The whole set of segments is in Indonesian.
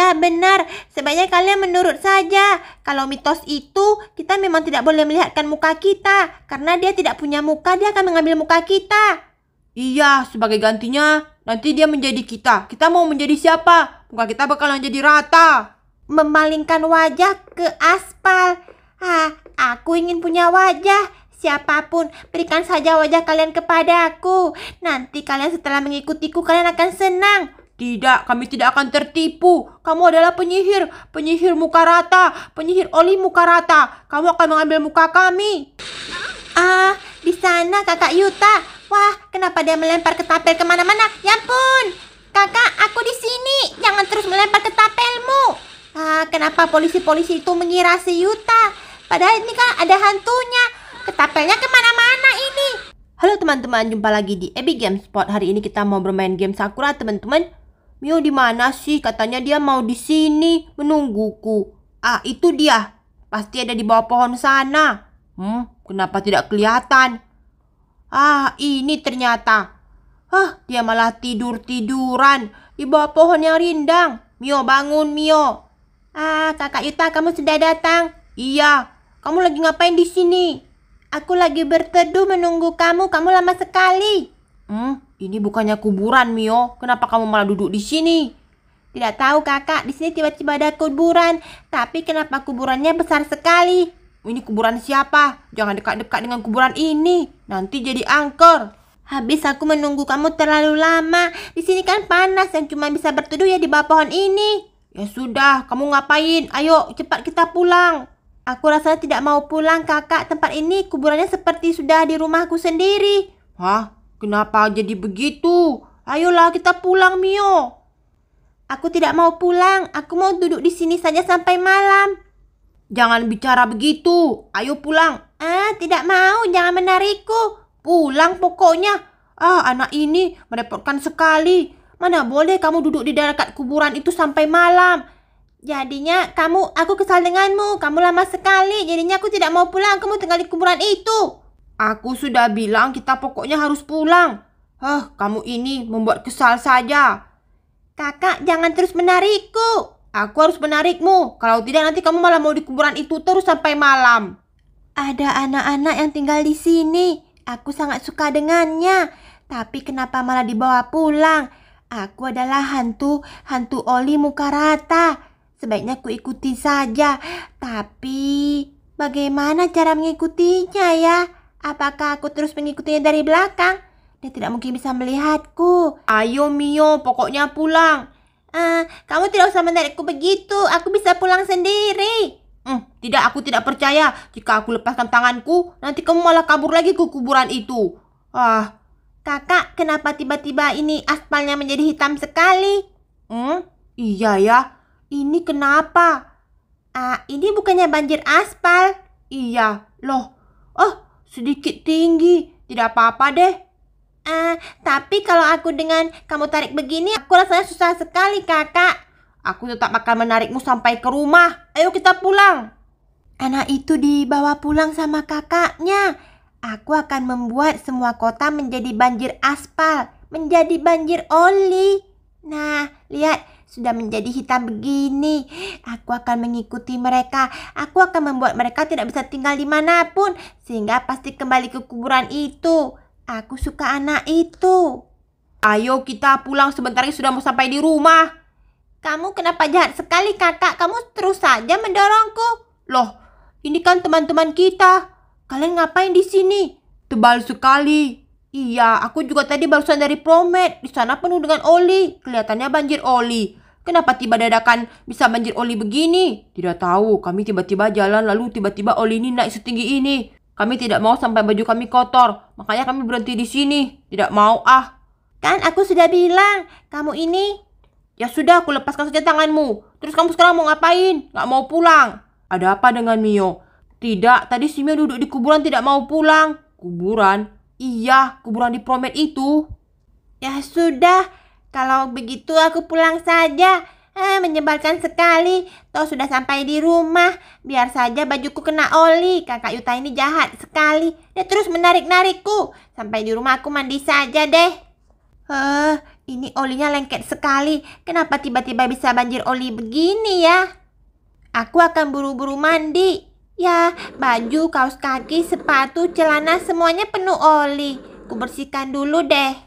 Iya benar, sebaiknya kalian menurut saja. Kalau mitos itu, kita memang tidak boleh melihatkan muka kita. Karena dia tidak punya muka, dia akan mengambil muka kita. Iya, sebagai gantinya nanti dia menjadi kita. Kita mau menjadi siapa? Muka kita bakalan jadi rata. Memalingkan wajah ke aspal. Aku ingin punya wajah. Siapapun, berikan saja wajah kalian kepadaku. Nanti kalian setelah mengikutiku, kalian akan senang. Tidak, kami tidak akan tertipu. Kamu adalah penyihir. Penyihir muka rata. Penyihir oli muka rata. Kamu akan mengambil muka kami. Di sana kakak Yuta. Wah, kenapa dia melempar ketapel kemana-mana? Ya ampun. Kakak, aku di sini. Jangan terus melempar ketapelmu. Kenapa polisi-polisi itu mengira si Yuta? Padahal ini kan ada hantunya. Ketapelnya kemana-mana ini. Halo teman-teman, jumpa lagi di Epic Games Spot. Hari ini kita mau bermain game Sakura, teman-teman. Mio di mana sih? Katanya dia mau di sini menungguku. Itu dia. Pasti ada di bawah pohon sana. Kenapa tidak kelihatan? Ini ternyata. Dia malah tidur-tiduran di bawah pohon yang rindang. Mio, bangun, Mio. Kakak Yuta, kamu sudah datang? Iya. Kamu lagi ngapain di sini? Aku lagi berteduh menunggu kamu. Kamu lama sekali. Ini bukannya kuburan, Mio. Kenapa kamu malah duduk di sini? Tidak tahu, kakak. Di sini tiba-tiba ada kuburan. Tapi kenapa kuburannya besar sekali? Ini kuburan siapa? Jangan dekat-dekat dengan kuburan ini. Nanti jadi angker. Habis aku menunggu kamu terlalu lama. Di sini kan panas dan cuma bisa berteduh ya di bawah pohon ini. Ya sudah, kamu ngapain? Ayo, cepat kita pulang. Aku rasanya tidak mau pulang, kakak. Tempat ini kuburannya seperti sudah di rumahku sendiri. Kenapa jadi begitu? Ayolah kita pulang, Mio. Aku tidak mau pulang. Aku mau duduk di sini saja sampai malam. Jangan bicara begitu. Ayo pulang. Tidak mau. Jangan menarikku. Pulang pokoknya. Anak ini merepotkan sekali. Mana boleh kamu duduk di dekat kuburan itu sampai malam. Jadinya aku kesal denganmu. Kamu lama sekali. Jadinya aku tidak mau pulang. Kamu tinggal di kuburan itu. Aku sudah bilang kita pokoknya harus pulang. Kamu ini membuat kesal saja. Kakak, jangan terus menarikku. Aku harus menarikmu. Kalau tidak nanti kamu malah mau di kuburan itu terus sampai malam. Ada anak-anak yang tinggal di sini. Aku sangat suka dengannya. Tapi kenapa malah dibawa pulang? Aku adalah hantu oli muka rata. Sebaiknya aku ikuti saja. Tapi bagaimana cara mengikutinya ya? Apakah aku terus mengikutinya dari belakang? Dia tidak mungkin bisa melihatku. Ayo Mio, pokoknya pulang. Kamu tidak usah menarikku begitu. Aku bisa pulang sendiri. Tidak, aku tidak percaya. Jika aku lepaskan tanganku, nanti kamu malah kabur lagi ke kuburan itu. Kakak, kenapa tiba-tiba ini aspalnya menjadi hitam sekali? Iya ya. Ini kenapa? Ini bukannya banjir aspal. Iya, loh. Sedikit tinggi. Tidak apa-apa deh. Tapi kalau aku dengan kamu tarik begini, aku rasanya susah sekali, kakak. Aku tetap akan menarikmu sampai ke rumah. Ayo kita pulang. Anak itu dibawa pulang sama kakaknya. Aku akan membuat semua kota menjadi banjir aspal, menjadi banjir oli. Nah, lihat, sudah menjadi hitam begini. Aku akan mengikuti mereka. Aku akan membuat mereka tidak bisa tinggal dimanapun. Sehingga pasti kembali ke kuburan itu. Aku suka anak itu. Ayo kita pulang, sebentar lagi sudah mau sampai di rumah. Kamu kenapa jahat sekali, kakak? Kamu terus saja mendorongku. Loh, ini kan teman-teman kita. Kalian ngapain di sini? Tebal sekali. Iya, aku juga tadi barusan dari Promet. Di sana penuh dengan oli. Kelihatannya banjir oli. Kenapa tiba dadakan bisa banjir oli begini? Tidak tahu. Kami tiba-tiba jalan lalu tiba-tiba oli ini naik setinggi ini. Kami tidak mau sampai baju kami kotor. Makanya kami berhenti di sini. Tidak mau Kan aku sudah bilang, kamu ini. Ya sudah, aku lepaskan saja tanganmu. Terus kamu sekarang mau ngapain? Gak mau pulang. Ada apa dengan Mio? Tidak, tadi si Mio duduk di kuburan tidak mau pulang. Kuburan? Iya, kuburan di Promet itu. Ya sudah, kalau begitu aku pulang saja. Menyebalkan sekali. Toh sudah sampai di rumah. Biar saja bajuku kena oli. Kakak Yuta ini jahat sekali. Dia terus menarik-narikku. Sampai di rumah aku mandi saja deh. Ini olinya lengket sekali. Kenapa tiba-tiba bisa banjir oli begini ya? Aku akan buru-buru mandi. Ya, baju, kaos kaki, sepatu, celana semuanya penuh oli. Ku bersihkan dulu deh.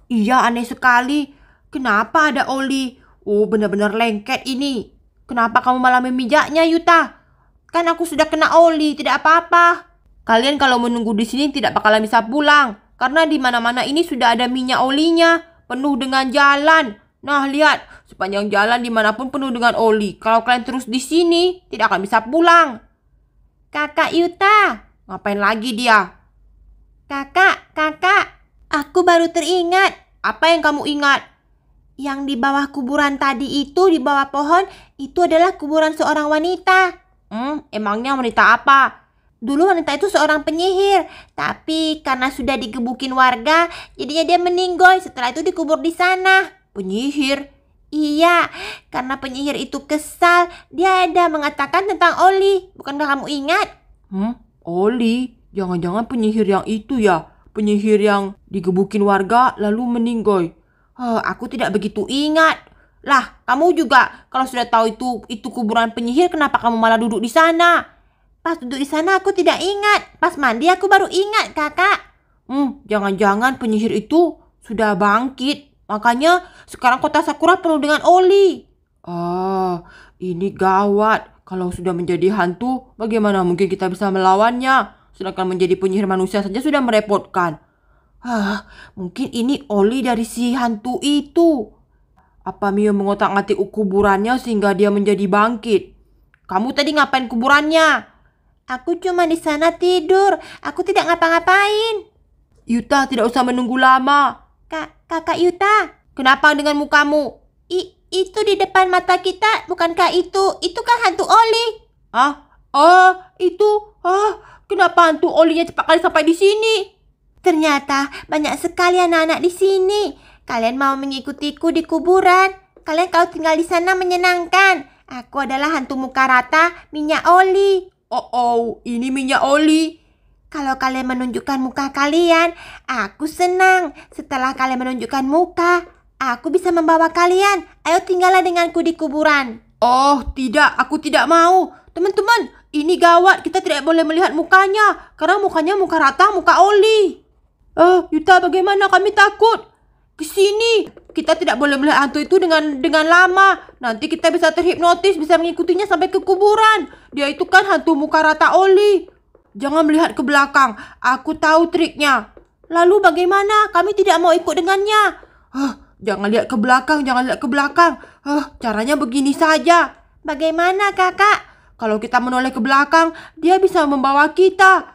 Iya, aneh sekali. Kenapa ada oli? Oh, benar-benar lengket ini. Kenapa kamu malah memijaknya, Yuta? Kan aku sudah kena oli, tidak apa-apa. Kalian kalau menunggu di sini tidak bakalan bisa pulang. Karena di mana-mana ini sudah ada minyak olinya. Penuh dengan jalan. Nah, lihat. Sepanjang jalan dimanapun penuh dengan oli. Kalau kalian terus di sini, tidak akan bisa pulang. Kakak Yuta. Ngapain lagi dia? Kakak. Aku baru teringat. Apa yang kamu ingat? Yang di bawah kuburan tadi itu, di bawah pohon, itu adalah kuburan seorang wanita. Emangnya wanita apa? Dulu wanita itu seorang penyihir, tapi karena sudah digebukin warga, jadinya dia meninggoy. Setelah itu dikubur di sana. Penyihir? Iya, karena penyihir itu kesal, dia ada mengatakan tentang oli. Bukankah kamu ingat? Oli? Jangan-jangan penyihir yang itu ya? Penyihir yang digebukin warga lalu meninggoy. Aku tidak begitu ingat. Lah, kamu juga kalau sudah tahu itu kuburan penyihir, kenapa kamu malah duduk di sana? Pas duduk di sana aku tidak ingat. Pas mandi aku baru ingat, kakak. Jangan-jangan penyihir itu sudah bangkit. Makanya sekarang kota Sakura penuh dengan oli. Ini gawat. Kalau sudah menjadi hantu, bagaimana mungkin kita bisa melawannya? Sedangkan menjadi penyihir manusia saja sudah merepotkan. Mungkin ini oli dari si hantu itu. Apa Mio mengotak-ngatik kuburannya sehingga dia menjadi bangkit? Kamu tadi ngapain kuburannya? Aku cuma di sana tidur. Aku tidak ngapa-ngapain. Yuta, tidak usah menunggu lama. Kakak Yuta. Kenapa dengan mukamu? Itu di depan mata kita. Bukankah itu? Itu kan hantu oli. Kenapa hantu olinya cepat kali sampai di sini? Ternyata banyak sekali anak-anak di sini. Kalian mau mengikutiku di kuburan? Kalian kalau tinggal di sana menyenangkan. Aku adalah hantu muka rata minyak oli. Ini minyak oli. Kalau kalian menunjukkan muka kalian, aku senang. Setelah kalian menunjukkan muka, aku bisa membawa kalian. Ayo tinggallah denganku di kuburan. Tidak, aku tidak mau. Teman-teman, ini gawat. Kita tidak boleh melihat mukanya. Karena mukanya muka rata, muka oli. Yuta, bagaimana? Kami takut. Kesini. Kita tidak boleh melihat hantu itu dengan lama. Nanti kita bisa terhipnotis, bisa mengikutinya sampai ke kuburan. Dia itu kan hantu muka rata oli. Jangan melihat ke belakang. Aku tahu triknya. Lalu bagaimana? Kami tidak mau ikut dengannya. Jangan lihat ke belakang, caranya begini saja. Bagaimana, kakak? Kalau kita menoleh ke belakang, dia bisa membawa kita.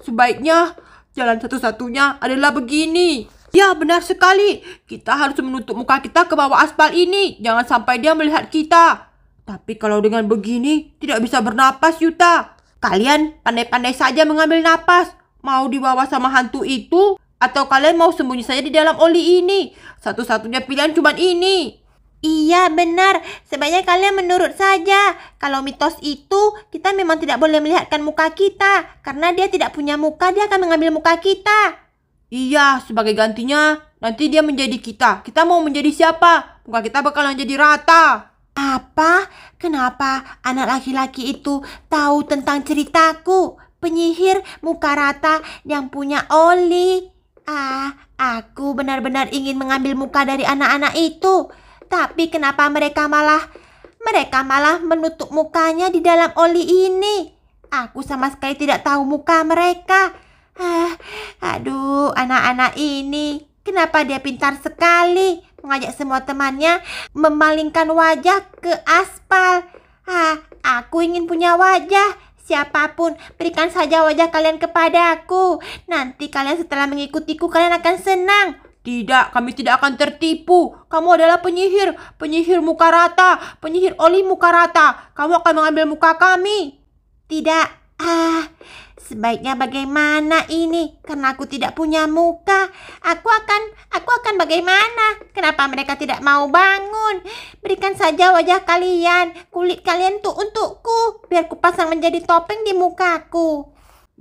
Sebaiknya jalan satu-satunya adalah begini. Ya, benar sekali. Kita harus menutup muka kita ke bawah aspal ini. Jangan sampai dia melihat kita. Tapi kalau dengan begini, tidak bisa bernapas, Yuta. Kalian pandai-pandai saja mengambil napas. Mau dibawa sama hantu itu, atau kalian mau sembunyi saja di dalam oli ini. Satu-satunya pilihan cuma ini. Iya, benar. Sebaiknya kalian menurut saja. Kalau mitos itu, kita memang tidak boleh melihatkan muka kita. Karena dia tidak punya muka, dia akan mengambil muka kita. Iya, sebagai gantinya, nanti dia menjadi kita. Kita mau menjadi siapa? Muka kita bakalan jadi rata. Apa? Kenapa anak laki-laki itu tahu tentang ceritaku? Penyihir muka rata yang punya oli. Aku benar-benar ingin mengambil muka dari anak-anak itu. Tapi kenapa mereka malah menutup mukanya di dalam oli ini? Aku sama sekali tidak tahu muka mereka. Aduh, anak-anak ini. Kenapa dia pintar sekali mengajak semua temannya memalingkan wajah ke aspal. Aku ingin punya wajah. Siapapun, berikan saja wajah kalian kepadaku. Nanti kalian setelah mengikutiku, kalian akan senang. Tidak, kami tidak akan tertipu. Kamu adalah penyihir muka rata, penyihir oli muka rata. Kamu akan mengambil muka kami. Tidak, sebaiknya bagaimana ini? Karena aku tidak punya muka. Aku akan bagaimana? Kenapa mereka tidak mau bangun? Berikan saja wajah kalian, kulit kalian tuh untukku, biar ku pasang menjadi topeng di mukaku.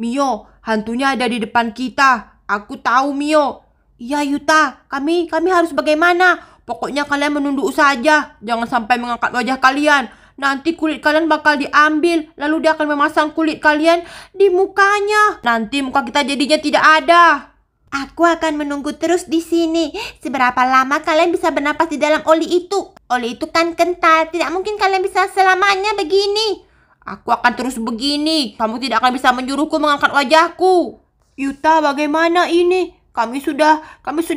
Mio, hantunya ada di depan kita. Aku tahu, Mio. Iya Yuta, kami harus bagaimana? Pokoknya kalian menunduk saja. Jangan sampai mengangkat wajah kalian. Nanti kulit kalian bakal diambil. Lalu dia akan memasang kulit kalian di mukanya. Nanti muka kita jadinya tidak ada. Aku akan menunggu terus di sini. Seberapa lama kalian bisa bernapas di dalam oli itu? Oli itu kan kental. Tidak mungkin kalian bisa selamanya begini. Aku akan terus begini. Kamu tidak akan bisa menyuruhku mengangkat wajahku. Yuta, bagaimana ini? Kami sudah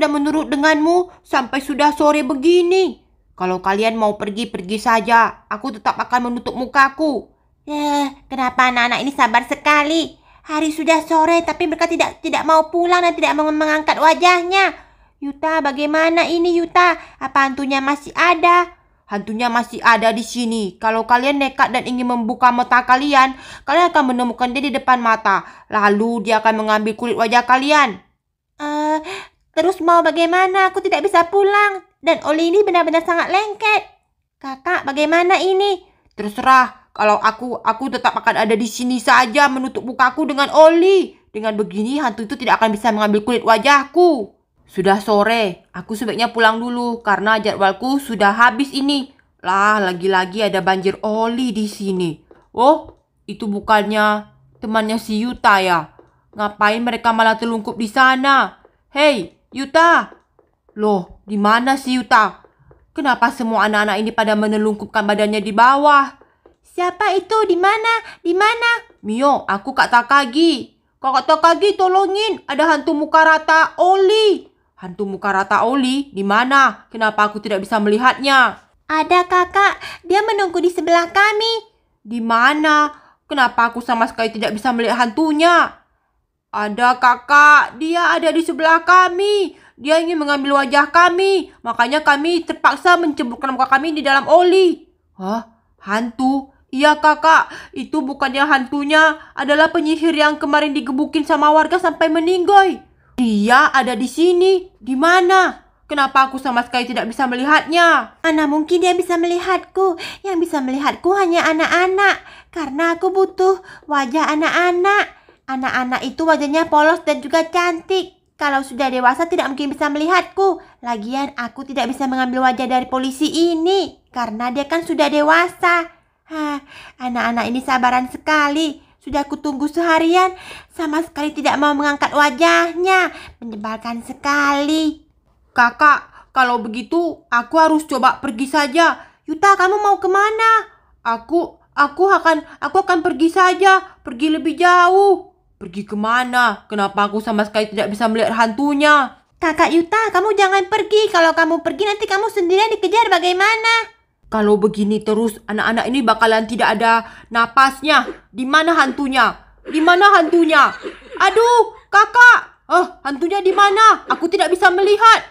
menurut denganmu sampai sudah sore begini. Kalau kalian mau pergi saja. Aku tetap akan menutup mukaku. Kenapa anak-anak ini sabar sekali? Hari sudah sore tapi mereka tidak mau pulang dan tidak mau mengangkat wajahnya. Yuta, bagaimana ini Yuta? Apa hantunya masih ada? Hantunya masih ada di sini. Kalau kalian nekat dan ingin membuka mata kalian akan menemukan dia di depan mata. Lalu dia akan mengambil kulit wajah kalian. Terus mau bagaimana? Aku tidak bisa pulang. Dan oli ini benar-benar sangat lengket. Kakak, bagaimana ini? Terserah. Kalau aku tetap akan ada di sini saja menutup mukaku dengan oli. Dengan begini hantu itu tidak akan bisa mengambil kulit wajahku. Sudah sore. Aku sebaiknya pulang dulu karena jadwalku sudah habis ini. Lah, lagi-lagi ada banjir oli di sini. Oh, itu bukannya temannya si Yuta ya? Ngapain mereka malah terlungkup di sana? Hei, Yuta! Loh, di mana si Yuta? Kenapa semua anak-anak ini pada menelungkupkan badannya di bawah? Siapa itu? Di mana? Di mana? Mio, aku Kak Takagi. Kak Takagi, tolongin. Ada hantu muka rata oli. Hantu muka rata oli? Di mana? Kenapa aku tidak bisa melihatnya? Ada kakak. Dia menunggu di sebelah kami. Di mana? Kenapa aku sama sekali tidak bisa melihat hantunya? Ada kakak, dia ada di sebelah kami. Dia ingin mengambil wajah kami. Makanya kami terpaksa menceburkan muka kami di dalam oli. Hah? Hantu? Iya kakak, itu bukannya hantunya. Adalah penyihir yang kemarin digebukin sama warga sampai meninggoy. Dia ada di sini. Di mana? Kenapa aku sama sekali tidak bisa melihatnya? Mana mungkin dia bisa melihatku. Yang bisa melihatku hanya anak-anak. Karena aku butuh wajah anak-anak. Anak-anak itu wajahnya polos dan juga cantik. Kalau sudah dewasa tidak mungkin bisa melihatku. Lagian aku tidak bisa mengambil wajah dari polisi ini. Karena dia kan sudah dewasa. Anak-anak ini sabaran sekali. Sudah aku tunggu seharian. Sama sekali tidak mau mengangkat wajahnya. Menyebalkan sekali. Kakak, kalau begitu aku harus coba pergi saja. Yuta, kamu mau kemana? Aku akan pergi saja. Pergi lebih jauh. Pergi kemana? Kenapa aku sama sekali tidak bisa melihat hantunya? Kakak Yuta, kamu jangan pergi. Kalau kamu pergi nanti kamu sendirian dikejar bagaimana? Kalau begini terus, anak-anak ini bakalan tidak ada napasnya. Di mana hantunya? Di mana hantunya? Aduh, kakak! Hantunya di mana? Aku tidak bisa melihat.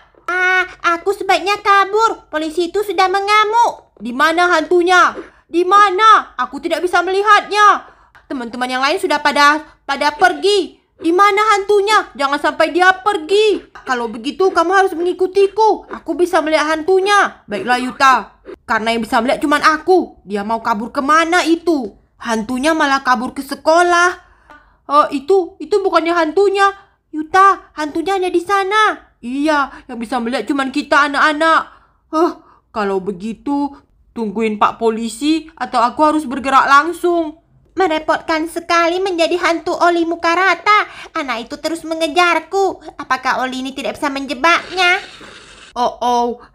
Aku sebaiknya kabur. Polisi itu sudah mengamuk. Di mana hantunya? Di mana? Aku tidak bisa melihatnya. Teman-teman yang lain sudah pada pergi. Di mana hantunya? Jangan sampai dia pergi. Kalau begitu kamu harus mengikutiku. Aku bisa melihat hantunya. Baiklah Yuta. Karena yang bisa melihat cuma aku. Dia mau kabur kemana itu? Hantunya malah kabur ke sekolah. Itu bukannya hantunya. Yuta, hantunya ada di sana. Iya, yang bisa melihat cuma kita anak-anak. Kalau begitu tungguin Pak Polisi atau aku harus bergerak langsung. Merepotkan sekali menjadi hantu oli muka rata. Anak itu terus mengejarku. Apakah oli ini tidak bisa menjebaknya?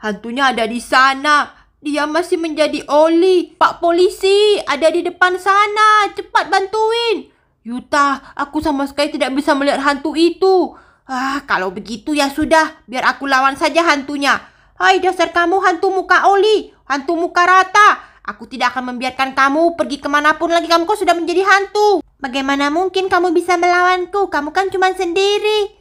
Hantunya ada di sana. Dia masih menjadi oli. Pak Polisi, ada di depan sana. Cepat bantuin. Yuta, aku sama sekali tidak bisa melihat hantu itu. Kalau begitu ya sudah. Biar aku lawan saja hantunya. Hai dasar kamu hantu muka oli. Hantu muka rata. Aku tidak akan membiarkan kamu pergi kemanapun lagi. Kamu kok sudah menjadi hantu. Bagaimana mungkin kamu bisa melawanku? Kamu kan cuma sendiri.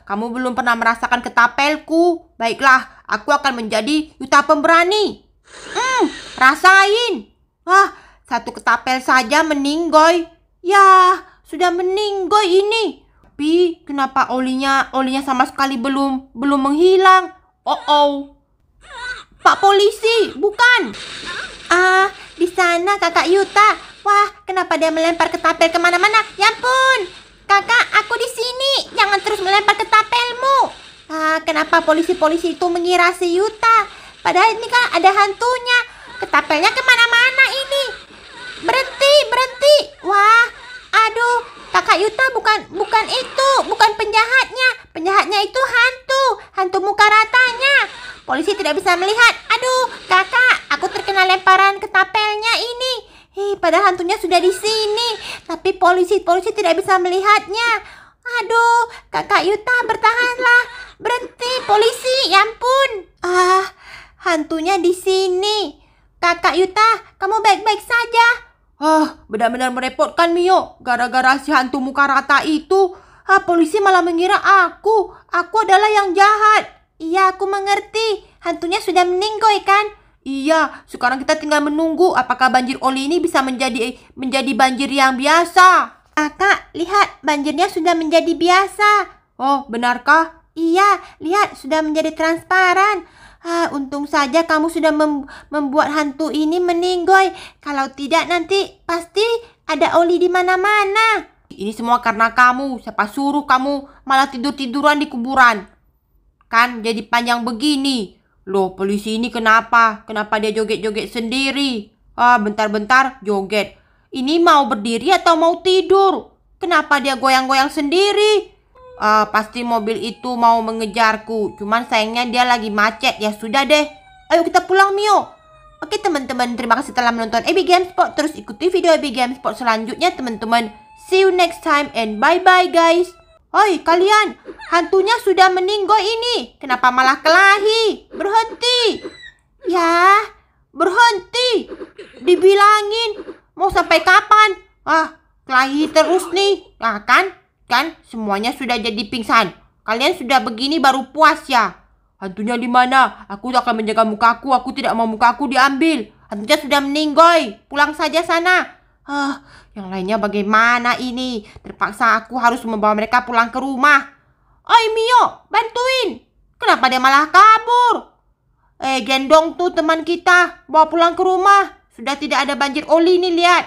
Kamu belum pernah merasakan ketapelku. Baiklah, aku akan menjadi Yuta pemberani. Rasain. Satu ketapel saja meninggoy. Ya, sudah meninggoy ini. Tapi kenapa olinya sama sekali belum menghilang? Pak Polisi, bukan. Di sana kakak Yuta. Wah, kenapa dia melempar ketapel kemana-mana? Ya ampun, kakak, aku di sini. Jangan terus melempar ketapelmu. Kenapa polisi-polisi itu mengira si Yuta? Padahal ini kan ada hantunya. Ketapelnya kemana-mana ini. Berhenti, berhenti. Wah, aduh, kakak Yuta bukan itu, bukan penjahatnya. Penjahatnya itu hantu muka ratanya. Polisi tidak bisa melihat. Aduh, kakak, aku terkena lemparan ketapelnya ini. Padahal hantunya sudah di sini, tapi polisi tidak bisa melihatnya. Aduh, kakak Yuta bertahanlah. Berhenti, polisi, ya ampun. Hantunya di sini. Kakak Yuta, kamu baik-baik saja? Benar-benar merepotkan Mio. Gara-gara si hantu muka rata itu, polisi malah mengira aku adalah yang jahat. Iya, aku mengerti. Hantunya sudah meninggoy kan? Iya, sekarang kita tinggal menunggu apakah banjir oli ini bisa menjadi banjir yang biasa. Kakak, lihat, banjirnya sudah menjadi biasa. Oh, benarkah? Iya, lihat, sudah menjadi transparan. Untung saja kamu sudah membuat hantu ini meninggoy. Kalau tidak nanti pasti ada oli di mana-mana. Ini semua karena kamu. Siapa suruh kamu malah tidur-tiduran di kuburan? Kan jadi panjang begini. Loh, polisi ini kenapa? Kenapa dia joget-joget sendiri? Bentar-bentar joget. Ini mau berdiri atau mau tidur? Kenapa dia goyang-goyang sendiri? Pasti mobil itu mau mengejarku. Cuman sayangnya dia lagi macet. Ya sudah deh. Ayo kita pulang, Mio. Oke teman-teman, terima kasih telah menonton AB Gamespot. Terus ikuti video AB Gamespot selanjutnya teman-teman. See you next time and bye-bye guys. Oi kalian, hantunya sudah meninggoy ini. Kenapa malah kelahi? Berhenti. Ya, berhenti. Dibilangin. Mau sampai kapan? Kelahi terus nih. Kan semuanya sudah jadi pingsan. Kalian sudah begini baru puas ya? Hantunya di mana? Aku akan menjaga mukaku. Aku tidak mau mukaku diambil. Hantunya sudah meninggoy. Pulang saja sana. Yang lainnya bagaimana ini? Terpaksa aku harus membawa mereka pulang ke rumah. Oi Mio, bantuin. Kenapa dia malah kabur? Gendong tuh teman kita. Bawa pulang ke rumah. Sudah tidak ada banjir oli nih, lihat.